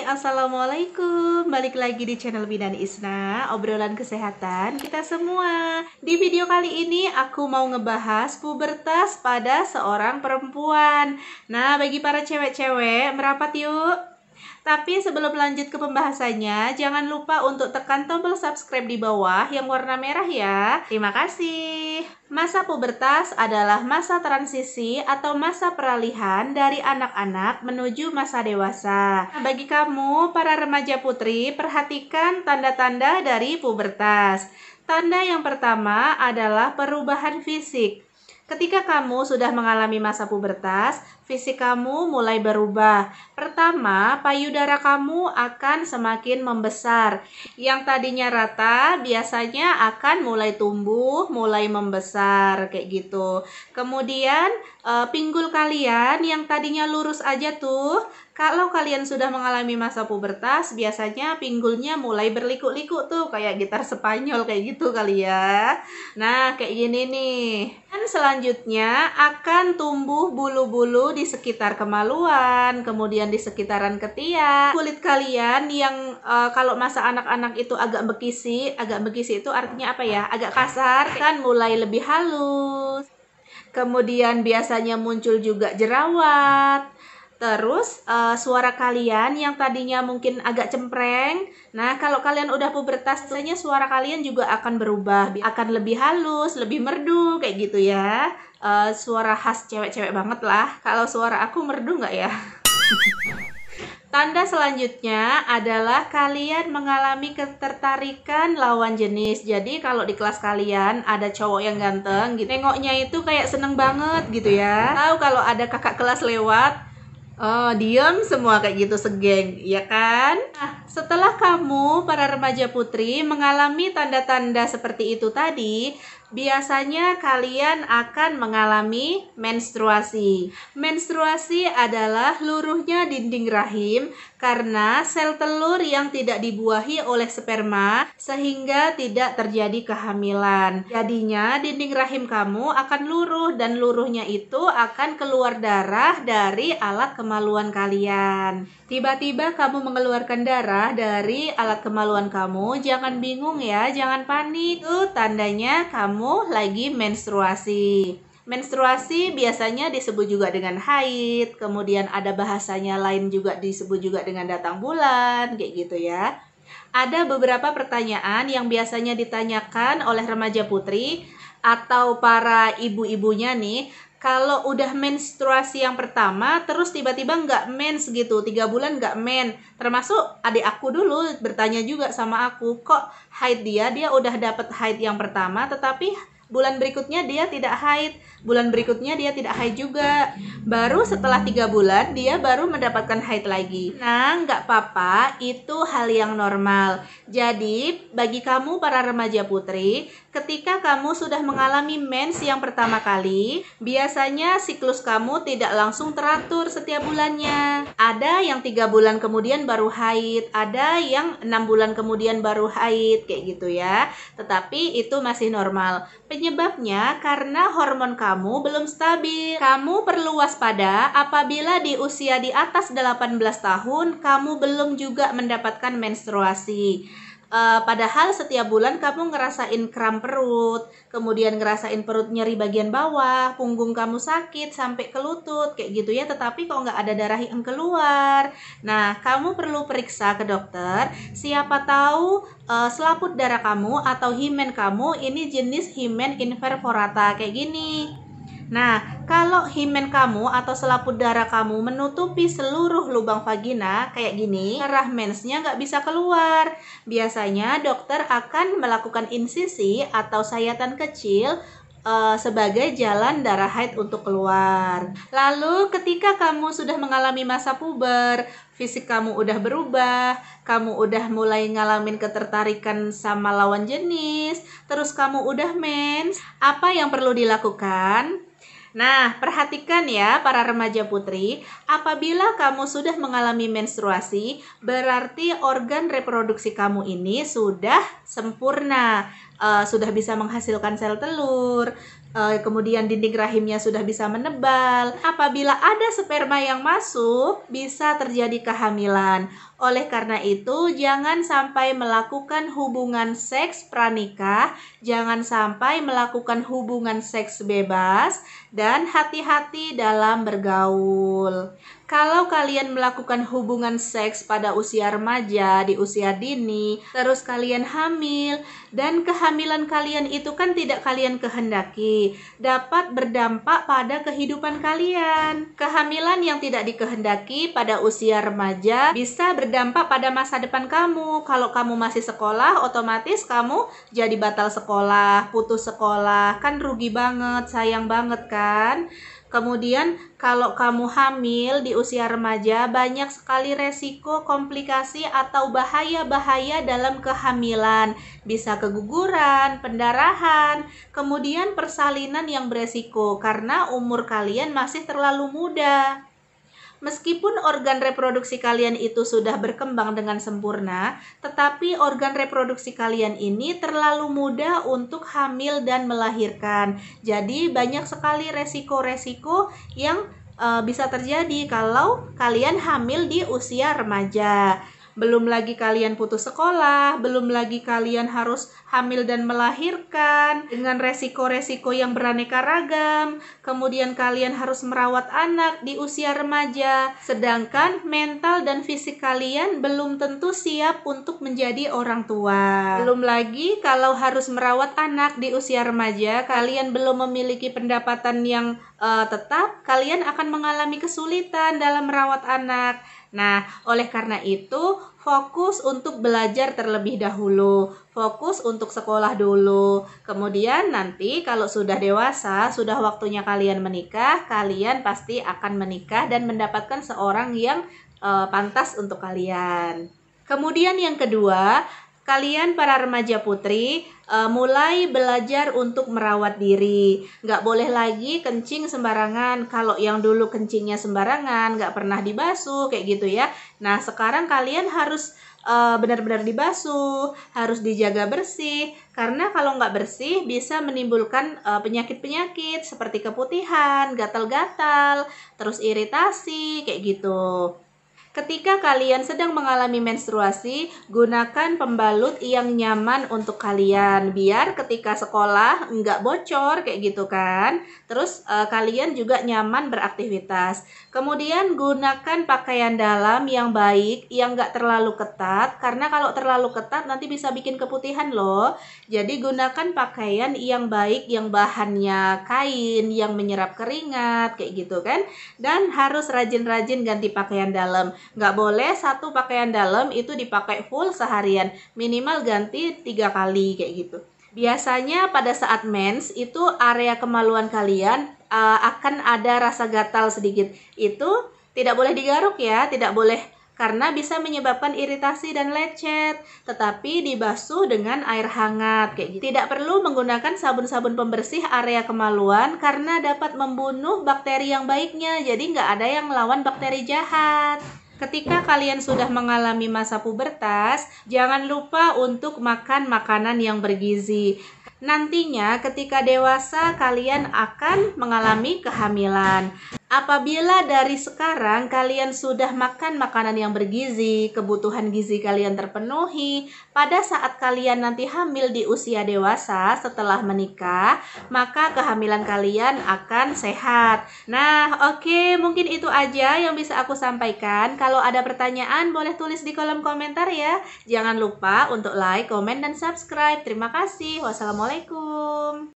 Assalamualaikum. Balik lagi di channel Bidan Isna, obrolan kesehatan kita semua. Di video kali ini aku mau ngebahas pubertas pada seorang perempuan. Nah, bagi para cewek-cewek, merapat yuk. Tapi sebelum lanjut ke pembahasannya, jangan lupa untuk tekan tombol subscribe di bawah yang warna merah ya. Terima kasih. Masa pubertas adalah masa transisi atau masa peralihan dari anak-anak menuju masa dewasa. Nah, bagi kamu, para remaja putri, perhatikan tanda-tanda dari pubertas. Tanda yang pertama adalah perubahan fisik. Ketika kamu sudah mengalami masa pubertas, fisik kamu mulai berubah. Pertama, payudara kamu akan semakin membesar. Yang tadinya rata, biasanya akan mulai tumbuh, mulai membesar, kayak gitu. Kemudian, pinggul kalian yang tadinya lurus aja tuh, kalau kalian sudah mengalami masa pubertas, biasanya pinggulnya mulai berliku-liku tuh, kayak gitar Spanyol kayak gitu kali ya. Nah, kayak gini nih. Dan selanjutnya akan tumbuh bulu-bulu di sekitar kemaluan, kemudian di sekitaran ketiak. Kulit kalian yang kalau masa anak-anak itu agak bekisi itu artinya apa ya? Agak kasar, kan mulai lebih halus. Kemudian biasanya muncul juga jerawat. Terus suara kalian yang tadinya mungkin agak cempreng. Nah, kalau kalian udah pubertas, biasanya suara kalian juga akan berubah, akan lebih halus, lebih merdu kayak gitu ya. Suara khas cewek-cewek banget lah. Kalau suara aku merdu nggak ya? Tanda selanjutnya adalah kalian mengalami ketertarikan lawan jenis. Jadi kalau di kelas kalian ada cowok yang ganteng gitu, nengoknya itu kayak seneng banget gitu ya. Tahu kalau ada kakak kelas lewat, oh, diam semua kayak gitu segeng, ya kan? Nah, setelah kamu, para remaja putri, mengalami tanda-tanda seperti itu tadi, biasanya kalian akan mengalami menstruasi. Menstruasi adalah luruhnya dinding rahim karena sel telur yang tidak dibuahi oleh sperma sehingga tidak terjadi kehamilan. Jadinya dinding rahim kamu akan luruh dan luruhnya itu akan keluar darah dari alat kemaluan kalian. Tiba-tiba kamu mengeluarkan darah dari alat kemaluan kamu, jangan bingung ya, jangan panik. Itu tandanya kamu lagi menstruasi. Menstruasi biasanya disebut juga dengan haid, kemudian ada bahasanya lain juga disebut juga dengan datang bulan, kayak gitu ya. Ada beberapa pertanyaan yang biasanya ditanyakan oleh remaja putri atau para ibu-ibunya nih, kalau udah menstruasi yang pertama, terus tiba-tiba nggak mens gitu, 3 bulan nggak men. Termasuk adik aku dulu bertanya juga sama aku, kok haid dia udah dapet haid yang pertama, tetapi bulan berikutnya dia tidak haid, bulan berikutnya dia tidak haid juga. Baru setelah 3 bulan dia baru mendapatkan haid lagi. Nah, nggak apa-apa, itu hal yang normal. Jadi, bagi kamu para remaja putri, ketika kamu sudah mengalami mens yang pertama kali, biasanya siklus kamu tidak langsung teratur setiap bulannya. Ada yang 3 bulan kemudian baru haid, ada yang 6 bulan kemudian baru haid, kayak gitu ya. Tetapi itu masih normal. Penyebabnya karena hormon kamu belum stabil. Kamu perlu waspada apabila di usia di atas 18 tahun kamu belum juga mendapatkan menstruasi. Padahal setiap bulan kamu ngerasain kram perut, kemudian ngerasain perut nyeri bagian bawah, punggung kamu sakit sampai ke lutut, kayak gitu ya, tetapi kok nggak ada darah yang keluar. Nah, kamu perlu periksa ke dokter, siapa tahu selaput darah kamu atau himen kamu ini jenis himen imperforata kayak gini. Nah, kalau himen kamu atau selaput darah kamu menutupi seluruh lubang vagina kayak gini, darah mensnya nggak bisa keluar. Biasanya dokter akan melakukan insisi atau sayatan kecil sebagai jalan darah haid untuk keluar. Lalu ketika kamu sudah mengalami masa puber, fisik kamu udah berubah, kamu udah mulai ngalamin ketertarikan sama lawan jenis, terus kamu udah mens, apa yang perlu dilakukan? Nah, perhatikan ya para remaja putri, apabila kamu sudah mengalami menstruasi, berarti organ reproduksi kamu ini sudah sempurna, sudah bisa menghasilkan sel telur, kemudian dinding rahimnya sudah bisa menebal. Apabila ada sperma yang masuk, bisa terjadi kehamilan. Oleh karena itu, jangan sampai melakukan hubungan seks pranikah, jangan sampai melakukan hubungan seks bebas, dan hati-hati dalam bergaul. Kalau kalian melakukan hubungan seks pada usia remaja, di usia dini, terus kalian hamil, dan kehamilan kalian itu kan tidak kalian kehendaki, dapat berdampak pada kehidupan kalian. Kehamilan yang tidak dikehendaki pada usia remaja bisa berdampak pada masa depan kamu. Kalau kamu masih sekolah, otomatis kamu jadi batal sekolah, putus sekolah, kan rugi banget, sayang banget kan? Kemudian kalau kamu hamil di usia remaja, banyak sekali resiko, komplikasi atau bahaya-bahaya dalam kehamilan. Bisa keguguran, pendarahan, kemudian persalinan yang beresiko karena umur kalian masih terlalu muda. Meskipun organ reproduksi kalian itu sudah berkembang dengan sempurna, tetapi organ reproduksi kalian ini terlalu muda untuk hamil dan melahirkan. Jadi banyak sekali resiko-resiko yang bisa terjadi kalau kalian hamil di usia remaja. Belum lagi kalian putus sekolah, belum lagi kalian harus hamil dan melahirkan dengan resiko-resiko yang beraneka ragam. Kemudian kalian harus merawat anak di usia remaja, sedangkan mental dan fisik kalian belum tentu siap untuk menjadi orang tua. Belum lagi kalau harus merawat anak di usia remaja, kalian belum memiliki pendapatan yang tetap, kalian akan mengalami kesulitan dalam merawat anak. Nah, oleh karena itu, fokus untuk belajar terlebih dahulu, fokus untuk sekolah dulu. Kemudian nanti kalau sudah dewasa, sudah waktunya kalian menikah, kalian pasti akan menikah dan mendapatkan seorang yang pantas untuk kalian. Kemudian yang kedua, kalian para remaja putri mulai belajar untuk merawat diri. Nggak boleh lagi kencing sembarangan. Kalau yang dulu kencingnya sembarangan, nggak pernah dibasuh, kayak gitu ya. Nah, sekarang kalian harus benar-benar dibasuh, harus dijaga bersih. Karena kalau nggak bersih, bisa menimbulkan penyakit-penyakit seperti keputihan, gatal-gatal, terus iritasi, kayak gitu. Ketika kalian sedang mengalami menstruasi, gunakan pembalut yang nyaman untuk kalian. Biar ketika sekolah nggak bocor kayak gitu kan. Terus kalian juga nyaman beraktivitas. Kemudian gunakan pakaian dalam yang baik, yang nggak terlalu ketat. Karena kalau terlalu ketat nanti bisa bikin keputihan loh. Jadi gunakan pakaian yang baik, yang bahannya kain, yang menyerap keringat kayak gitu kan. Dan harus rajin-rajin ganti pakaian dalam. Nggak boleh satu pakaian dalam itu dipakai full seharian, minimal ganti 3 kali kayak gitu. Biasanya pada saat mens itu area kemaluan kalian akan ada rasa gatal sedikit. Itu tidak boleh digaruk ya, tidak boleh, karena bisa menyebabkan iritasi dan lecet, tetapi dibasuh dengan air hangat kayak gitu. Tidak perlu menggunakan sabun-sabun pembersih area kemaluan karena dapat membunuh bakteri yang baiknya, jadi nggak ada yang melawan bakteri jahat. Ketika kalian sudah mengalami masa pubertas, jangan lupa untuk makan makanan yang bergizi. Nantinya ketika dewasa kalian akan mengalami kehamilan. Apabila dari sekarang kalian sudah makan makanan yang bergizi, kebutuhan gizi kalian terpenuhi, pada saat kalian nanti hamil di usia dewasa setelah menikah, maka kehamilan kalian akan sehat. Nah, oke, mungkin itu aja yang bisa aku sampaikan. Kalau ada pertanyaan, boleh tulis di kolom komentar ya. Jangan lupa untuk like, komen, dan subscribe. Terima kasih. Wassalamualaikum.